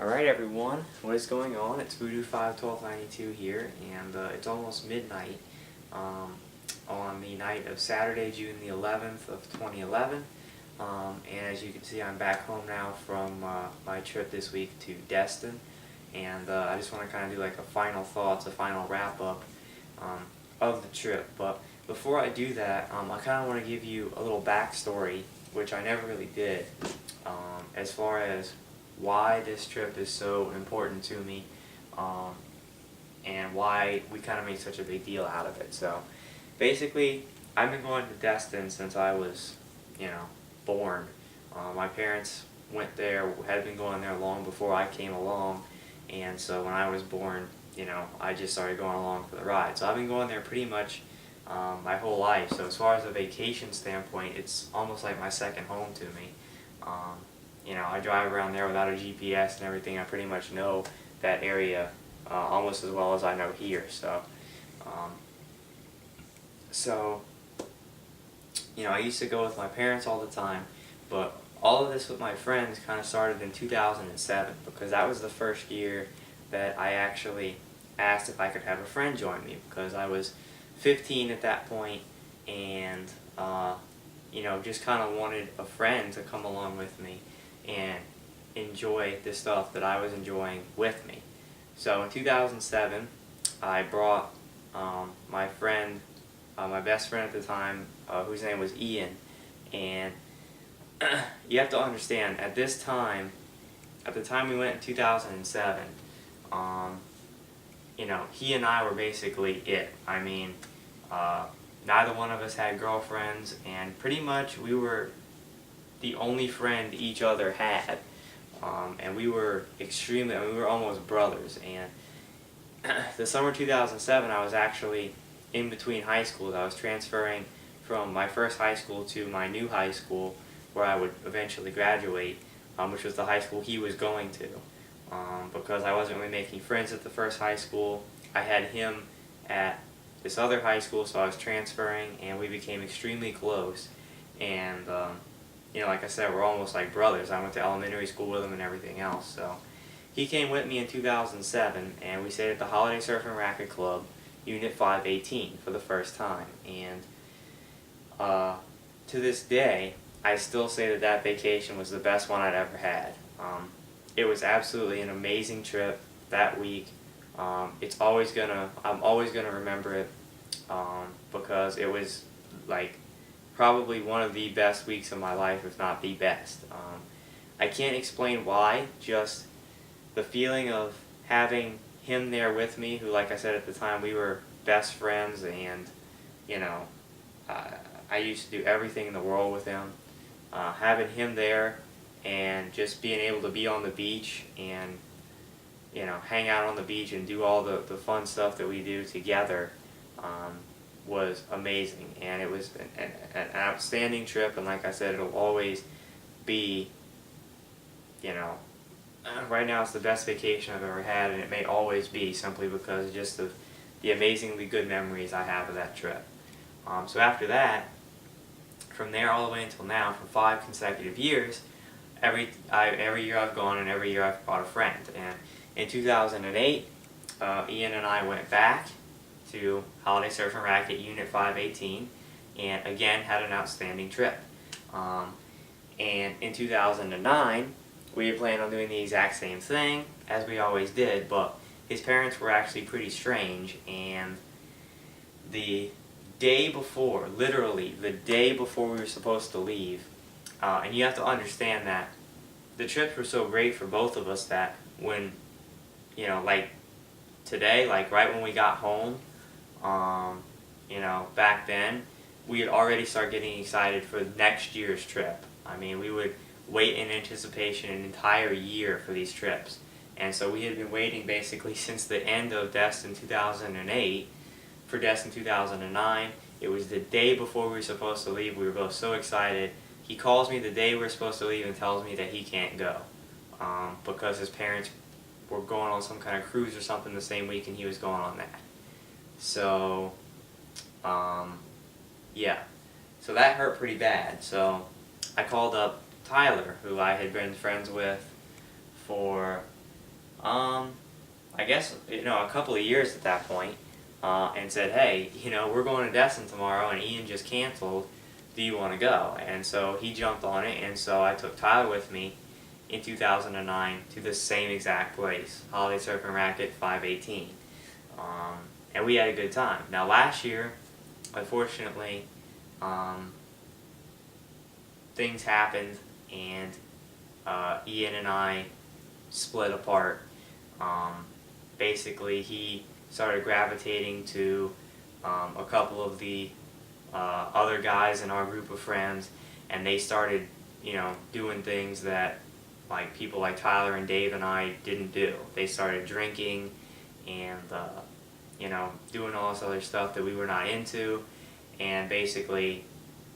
Alright everyone, what is going on? It's Voodoo51292 here, and it's almost midnight on the night of Saturday, June the 11th of 2011. And as you can see, I'm back home now from my trip this week to Destin, and I just want to kind of do like a final thoughts, a final wrap-up of the trip. But before I do that, I kind of want to give you a little backstory, which I never really did, as far as why this trip is so important to me, and why we kind of made such a big deal out of it. So basically, I've been going to Destin since I was, born. My parents went there, had been going there long before I came along, and so when I was born, I just started going along for the ride. So I've been going there pretty much my whole life. So as far as a vacation standpoint, it's almost like my second home to me. I drive around there without a GPS and everything. I pretty much know that area almost as well as I know here. I used to go with my parents all the time, but all of this with my friends kind of started in 2007, because that was the first year that I actually asked if I could have a friend join me, because I was 15 at that point, and just kind of wanted a friend to come along with me and enjoy the stuff that I was enjoying with me. So in 2007, I brought my friend, my best friend at the time, whose name was Ian, and you have to understand, at the time we went in 2007, he and I were basically it. I mean, neither one of us had girlfriends, and pretty much we were the only friend each other had, and we were we were almost brothers. And the summer 2007, I was actually in between high schools. I was transferring from my first high school to my new high school, where I would eventually graduate, which was the high school he was going to. Because I wasn't really making friends at the first high school, I had him at this other high school, so I was transferring, and we became extremely close. And like I said, we're almost like brothers. I went to elementary school with him and everything else. So he came with me in 2007, and we stayed at the Holiday Surf and Racket Club, Unit 518, for the first time. And to this day, I still say that vacation was the best one I'd ever had. It was absolutely an amazing trip that week. I'm always gonna remember it, because it was like probably one of the best weeks of my life, if not the best. I can't explain why, just the feeling of having him there with me, who, like I said, at the time we were best friends, and I used to do everything in the world with him. Having him there and just being able to be on the beach and hang out on the beach and do all the fun stuff that we do together was amazing. And it was an outstanding trip, and like I said, it'll always be, right now it's the best vacation I've ever had, and it may always be, simply because of just the amazingly good memories I have of that trip. So after that, from there all the way until now, for 5 consecutive years, every year I've gone, and every year I've brought a friend. And in 2008, Ian and I went back to Holiday Surf and Racket Unit 518, and again had an outstanding trip. And in 2009, we had planned on doing the exact same thing as we always did, but his parents were actually pretty strange, and the day before, literally the day before we were supposed to leave, and you have to understand that the trips were so great for both of us that when, like today, like right when we got home, back then, we had already started getting excited for next year's trip. I mean, we would wait in anticipation an entire year for these trips. And so we had been waiting basically since the end of Destin 2008 for Destin 2009. It was the day before we were supposed to leave. We were both so excited. He calls me the day we're supposed to leave and tells me that he can't go, because his parents were going on some kind of cruise or something the same week, and he was going on that. So, yeah. So that hurt pretty bad. So I called up Tyler, who I had been friends with for I guess, a couple of years at that point, and said, hey, we're going to Destin tomorrow, and Ian just canceled. Do you want to go? And so he jumped on it, and so I took Tyler with me in 2009 to the same exact place, Holiday Surf and Racket 518. And we had a good time. Now last year, unfortunately, things happened, and Ian and I split apart. Basically, he started gravitating to a couple of the other guys in our group of friends, and they started, doing things that like people like Tyler and Dave and I didn't do. They started drinking and doing all this other stuff that we were not into, and basically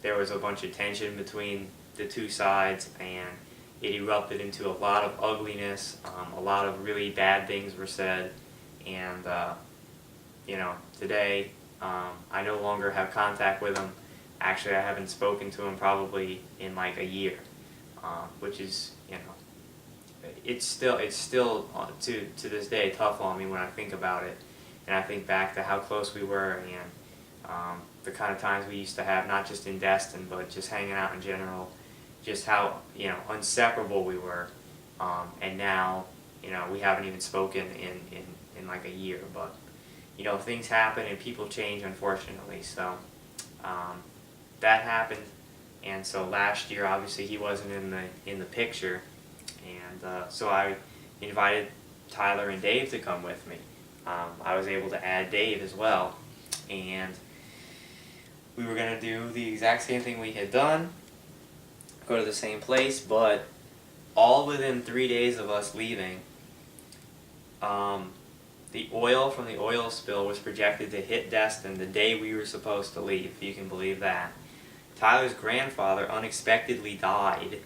there was a bunch of tension between the two sides, and it erupted into a lot of ugliness. A lot of really bad things were said, and today I no longer have contact with him. Actually, I haven't spoken to him probably in like a year, which is, it's still to this day tough on me when I think about it, and I think back to how close we were, and the kind of times we used to have, not just in Destin, but just hanging out in general, just how inseparable we were, and now we haven't even spoken in like a year, but things happen and people change, unfortunately. So that happened, and so last year obviously he wasn't in the picture, and so I invited Tyler and Dave to come with me. I was able to add Dave as well, and we were going to do the exact same thing we had done, go to the same place, but all within 3 days of us leaving, the oil from the oil spill was projected to hit Destin the day we were supposed to leave, if you can believe that. Tyler's grandfather unexpectedly died,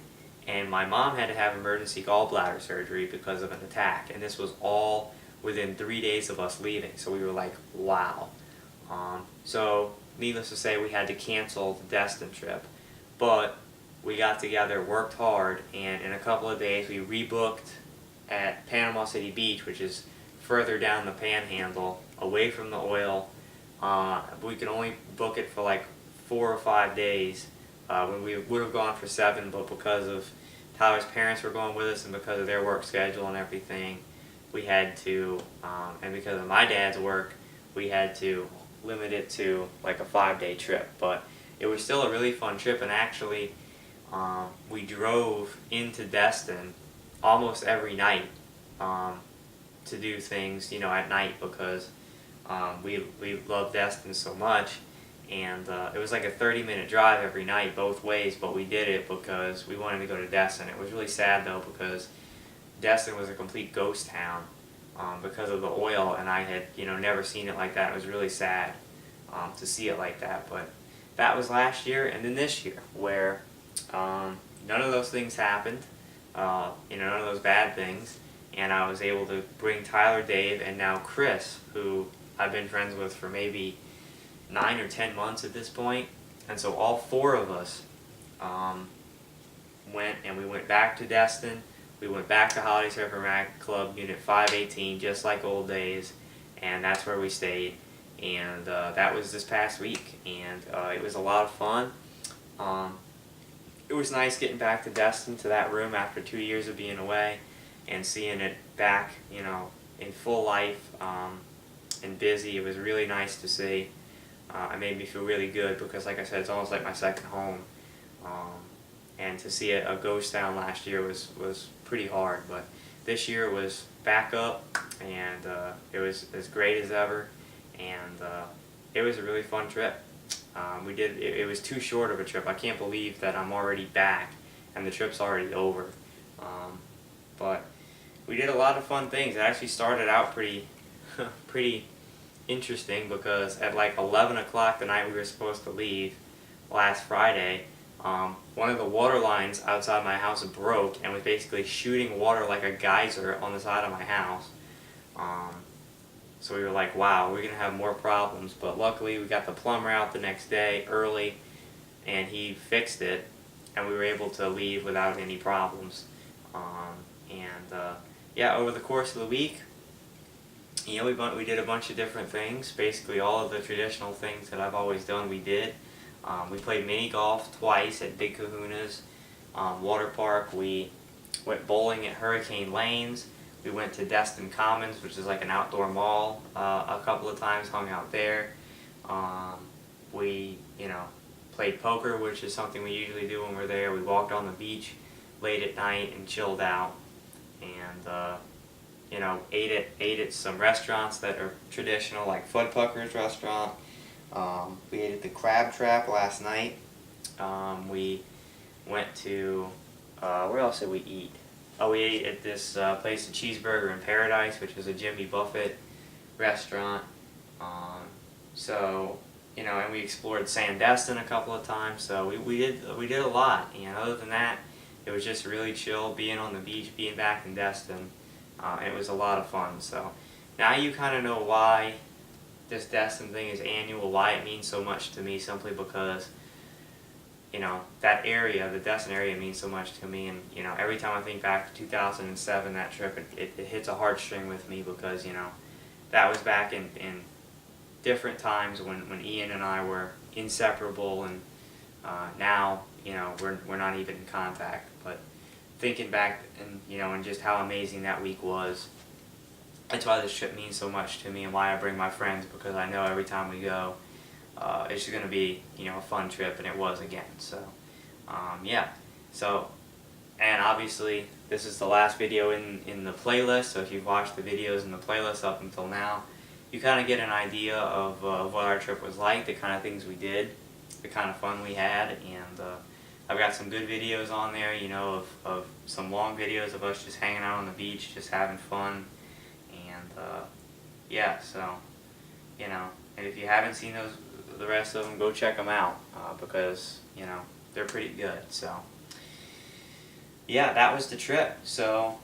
and my mom had to have emergency gallbladder surgery because of an attack, and this was all within 3 days of us leaving, so we were like, wow. So needless to say, we had to cancel the Destin trip, but we got together, worked hard, and in a couple of days we rebooked at Panama City Beach, which is further down the panhandle, away from the oil. We could only book it for like 4 or 5 days, when we would have gone for 7, but because of Tyler's parents were going with us and because of their work schedule and everything, we had to, and because of my dad's work, we had to limit it to like a 5-day trip. But it was still a really fun trip, and actually we drove into Destin almost every night to do things, at night, because we love Destin so much, and it was like a 30-minute drive every night both ways, but we did it because we wanted to go to Destin. It was really sad though, because Destin was a complete ghost town because of the oil, and I had never seen it like that. It was really sad to see it like that, but that was last year. And then this year, where none of those things happened, none of those bad things, and I was able to bring Tyler, Dave, and now Chris, who I've been friends with for maybe 9 or 10 months at this point. And so all 4 of us went, and we went back to Destin. We went back to Holiday Surf and Racket Club Unit 518, just like old days, and that's where we stayed. And that was this past week, and it was a lot of fun. It was nice getting back to Destin, to that room, after 2 years of being away, and seeing it back, in full life and busy. It was really nice to see. It made me feel really good because, like I said, it's almost like my second home. And to see a ghost town last year was pretty hard, but this year was back up, and it was as great as ever, and it was a really fun trip. It was too short of a trip. I can't believe that I'm already back and the trip's already over. But we did a lot of fun things. It actually started out pretty interesting, because at like 11 o'clock the night we were supposed to leave last Friday, one of the water lines outside my house broke and was basically shooting water like a geyser on the side of my house. So we were like, wow, we're going to have more problems. But luckily we got the plumber out the next day early, and he fixed it, and we were able to leave without any problems. Yeah, over the course of the week, we did a bunch of different things. Basically, all of the traditional things that I've always done, we did. We played mini golf twice at Big Kahuna's water park. We went bowling at Hurricane Lanes. We went to Destin Commons, which is like an outdoor mall, a couple of times, hung out there. We, played poker, which is something we usually do when we're there. We walked on the beach late at night and chilled out, and ate at some restaurants that are traditional, like Fuddpucker's restaurant. We ate at the Crab Trap last night. We went to, where else did we eat? Oh, we ate at this place, the Cheeseburger in Paradise, which is a Jimmy Buffett restaurant. And we explored Destin a couple of times. So we did a lot. And other than that, it was just really chill being on the beach, being back in Destin. It was a lot of fun. So now you kind of know why this Destin thing is annual, why it means so much to me, simply because that area, the Destin area, means so much to me. And every time I think back to 2007, that trip, it hits a heartstring with me, because that was back in different times when Ian and I were inseparable, and now we're not even in contact. But thinking back and just how amazing that week was, that's why this trip means so much to me, and why I bring my friends, because I know every time we go, it's just going to be a fun trip, and it was again. So yeah. So, and obviously this is the last video in the playlist, so if you've watched the videos in the playlist up until now, you kind of get an idea of what our trip was like, the kind of things we did, the kind of fun we had. And I've got some good videos on there, of some long videos of us just hanging out on the beach, just having fun. And yeah, so and if you haven't seen the rest of them, go check them out, because they're pretty good. So yeah, that was the trip. So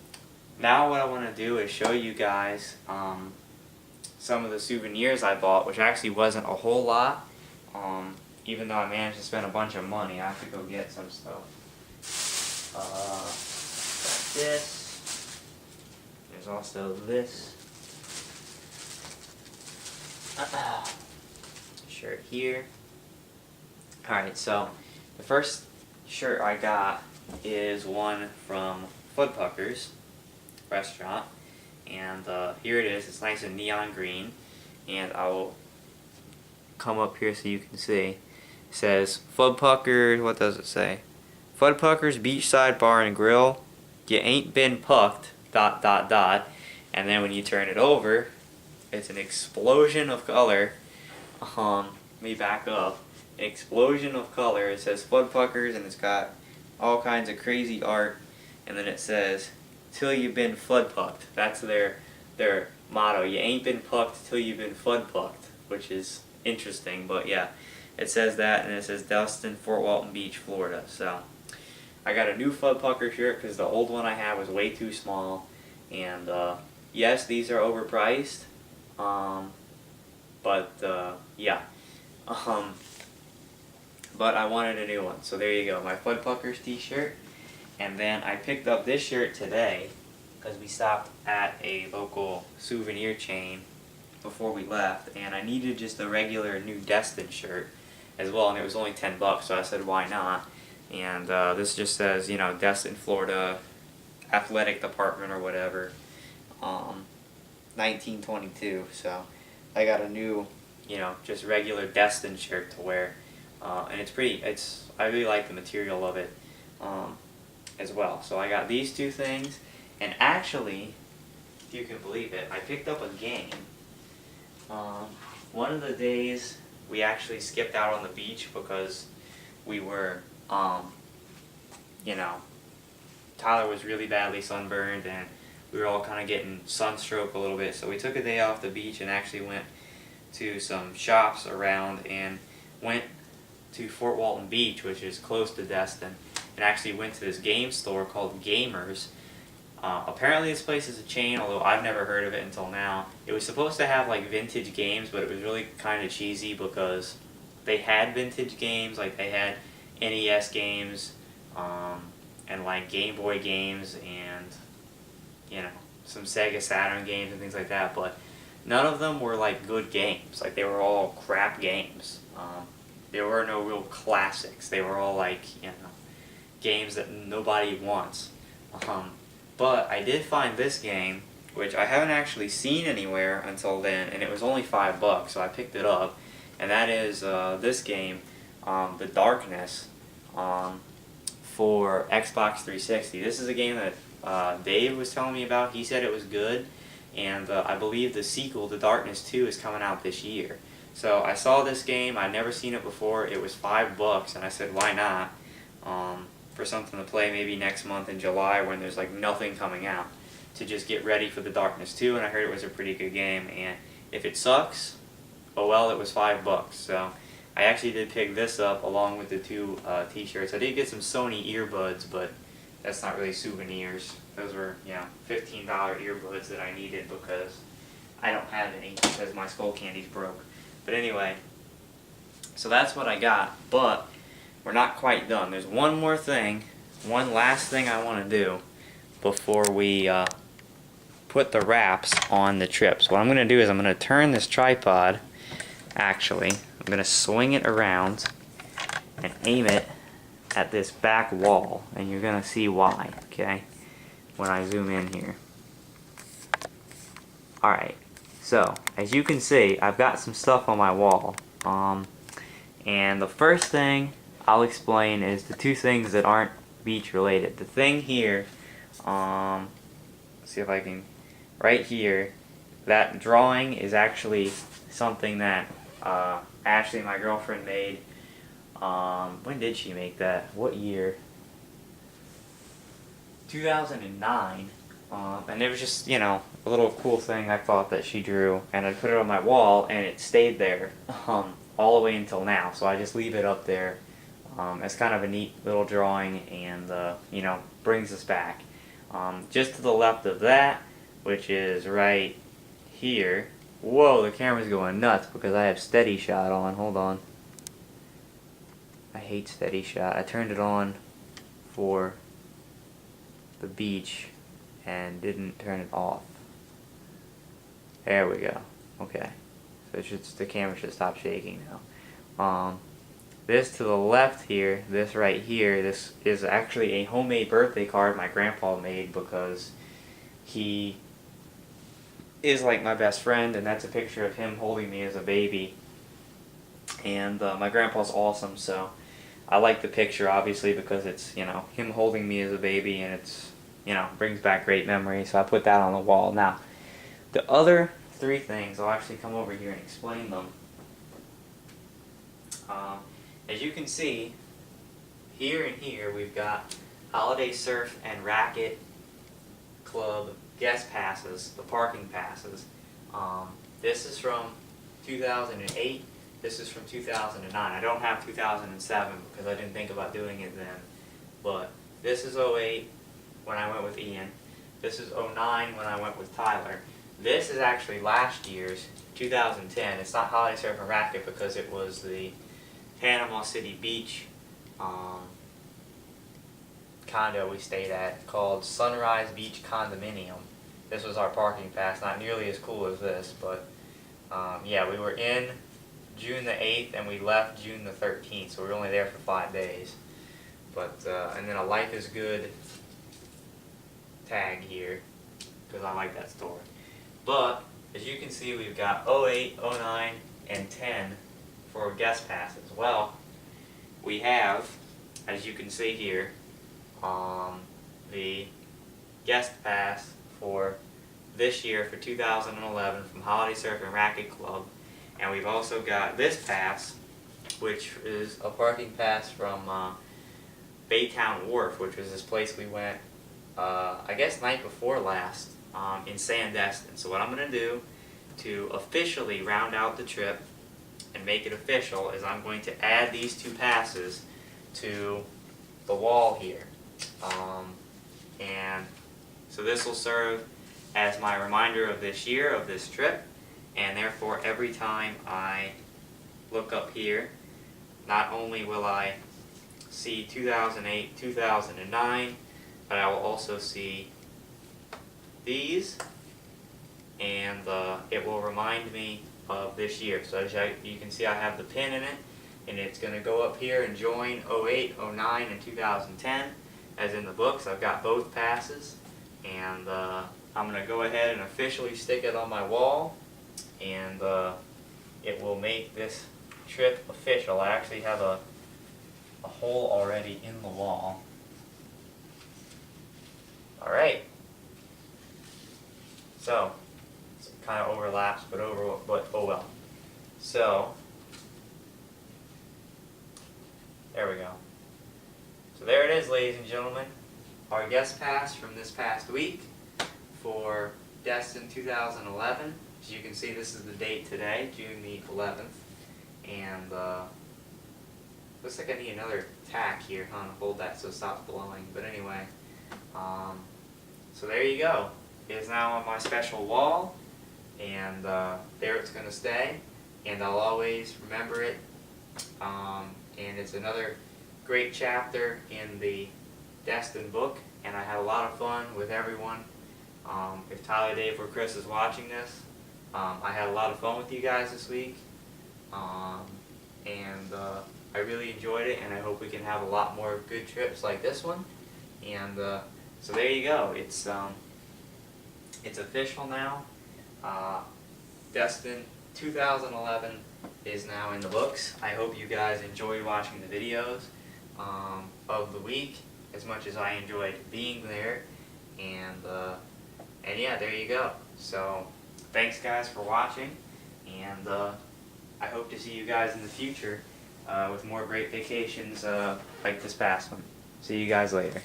now what I want to do is show you guys some of the souvenirs I bought, which actually wasn't a whole lot. Even though I managed to spend a bunch of money, I have to go get some stuff. Got this. There's also this shirt here. Alright, so the first shirt I got is one from Fuddpucker's restaurant. And here it is. It's nice and neon green. And I will come up here so you can see. It says Fuddpucker. What does it say? Fuddpucker's Beachside Bar and Grill. You ain't been pucked. ... And then when you turn it over, it's an explosion of color. Let me back up. An explosion of color. It says Fuddpuckers, and it's got all kinds of crazy art. And then it says, "Till you've been Fuddpucked." That's their motto. You ain't been pucked till you've been Fuddpucked, which is interesting. But yeah, it says that, and it says Destin, Fort Walton Beach, Florida. So I got a new Fuddpucker shirt because the old one I had was way too small. And yes, these are overpriced. Yeah. But I wanted a new one, so there you go, my Fuddpuckers t-shirt. And then I picked up this shirt today because we stopped at a local souvenir chain before we left, and I needed just a regular new Destin shirt as well, and it was only $10, so I said why not. And this just says, Destin, Florida, athletic department or whatever, 1922. So I got a new, just regular Destin shirt to wear, and I really like the material of it as well. So I got these two things, and actually, if you can believe it, I picked up a game. One of the days we actually skipped out on the beach because we were, Tyler was really badly sunburned, and we were all kind of getting sunstroke a little bit, so we took a day off the beach and actually went to some shops around, and went to Fort Walton Beach, which is close to Destin, and actually went to this game store called Gamers. Apparently this place is a chain, although I've never heard of it until now. It was supposed to have like vintage games, but it was really kind of cheesy because they had vintage games, like they had NES games, and like Game Boy games, and some Sega Saturn games and things like that, but none of them were like good games. Like they were all crap games. There were no real classics. They were all like, you know, games that nobody wants. But I did find this game, which I haven't actually seen anywhere until then, and it was only $5, so I picked it up. And that is this game, The Darkness, for Xbox 360. This is a game that Dave was telling me about. He said it was good, and I believe the sequel, The Darkness 2, is coming out this year. So I saw this game. I'd never seen it before. It was $5, and I said, why not? For something to play maybe next month in July when there's like nothing coming out, to just get ready for The Darkness 2, and I heard it was a pretty good game. And if it sucks, oh well, it was $5. So I actually did pick this up along with the two t-shirts. I did get some Sony earbuds, but that's not really souvenirs. Those were, you know, $15 earbuds that I needed because I don't have any because my Skull Candy's broke. But anyway, so that's what I got, but we're not quite done. There's one more thing, one last thing I want to do before we put the wraps on the trips. What I'm going to do is I'm going to turn this tripod, actually, I'm going to swing it around and aim it at this back wall, and you're going to see why, okay, when I zoom in here. Alright, so as you can see, I've got some stuff on my wall, and the first thing I'll explain is the two things that aren't beach related. The thing here, let's see if I can, right here, that drawing is actually something that Ashley, my girlfriend, made. When did she make that? What year? 2009. And it was just, you know, a little cool thing I thought that she drew, and I put it on my wall, and it stayed there all the way until now. So I just leave it up there. It's kind of a neat little drawing, and you know, brings us back. Just to the left of that, which is right here. Whoa, the camera's going nuts because I have steady shot on. Hold on. I hate steady shot. I turned it on for the beach and didn't turn it off. There we go. Okay. So it should, the camera should stop shaking now. This to the left here, this right here, this is actually a homemade birthday card my grandpa made because he is like my best friend, and that's a picture of him holding me as a baby. And my grandpa's awesome, so I like the picture obviously because it's, you know, him holding me as a baby, and it's, you know, brings back great memories, so I put that on the wall. Now, the other three things, I'll actually come over here and explain them. As you can see, here and here we've got Holiday Surf and Racket Club guest passes, the parking passes. This is from 2008, this is from 2009. I don't have 2007 because I didn't think about doing it then, but this is 08 when I went with Ian. This is 09 when I went with Tyler. This is actually last year's, 2010. It's not Holiday Surf and Racket because it was the Panama City Beach condo we stayed at called Sunrise Beach Condominium. This was our parking pass, not nearly as cool as this, but yeah, we were in June the 8th and we left June the 13th, so we were only there for 5 days. But and then a Life is Good tag here because I like that store. But as you can see, we've got 08, 09, and 10 for guest passes. Well, we have, as you can see here, the guest pass for this year for 2011 from Holiday Surf and Racket Club, and we've also got this pass, which is a parking pass from Baytown Wharf, which was this place we went, I guess night before last, in Destin. So what I'm going to do to officially round out the trip and make it official is I'm going to add these two passes to the wall here. And so this will serve as my reminder of this year, of this trip, and therefore every time I look up here, not only will I see 2008, 2009, but I will also see these and it will remind me of this year. So as you can see, I have the pin in it, and it's going to go up here and join 08, 09, and 2010 as in the books. I've got both passes, and I'm going to go ahead and officially stick it on my wall, and it will make this trip official. I actually have a hole already in the wall. Alright, so it kind of overlaps, but oh well. So there we go. So there it is, ladies and gentlemen, our guest pass from this past week for Destin 2011. As you can see, this is the date today, June the 11th, and looks like I need another tack here, huh, to hold that so it stops blowing. But anyway, so there you go. It is now on my special wall, and there it's going to stay, and I'll always remember it. And it's another great chapter in the Destin book, and I had a lot of fun with everyone. If Tyler, Dave, or Chris is watching this, I had a lot of fun with you guys this week, and I really enjoyed it, and I hope we can have a lot more good trips like this one. And so there you go. It's official now. Destin 2011 is now in the books. I hope you guys enjoyed watching the videos of the week as much as I enjoyed being there. And yeah, there you go. So thanks guys for watching, and I hope to see you guys in the future with more great vacations like this past one. See you guys later.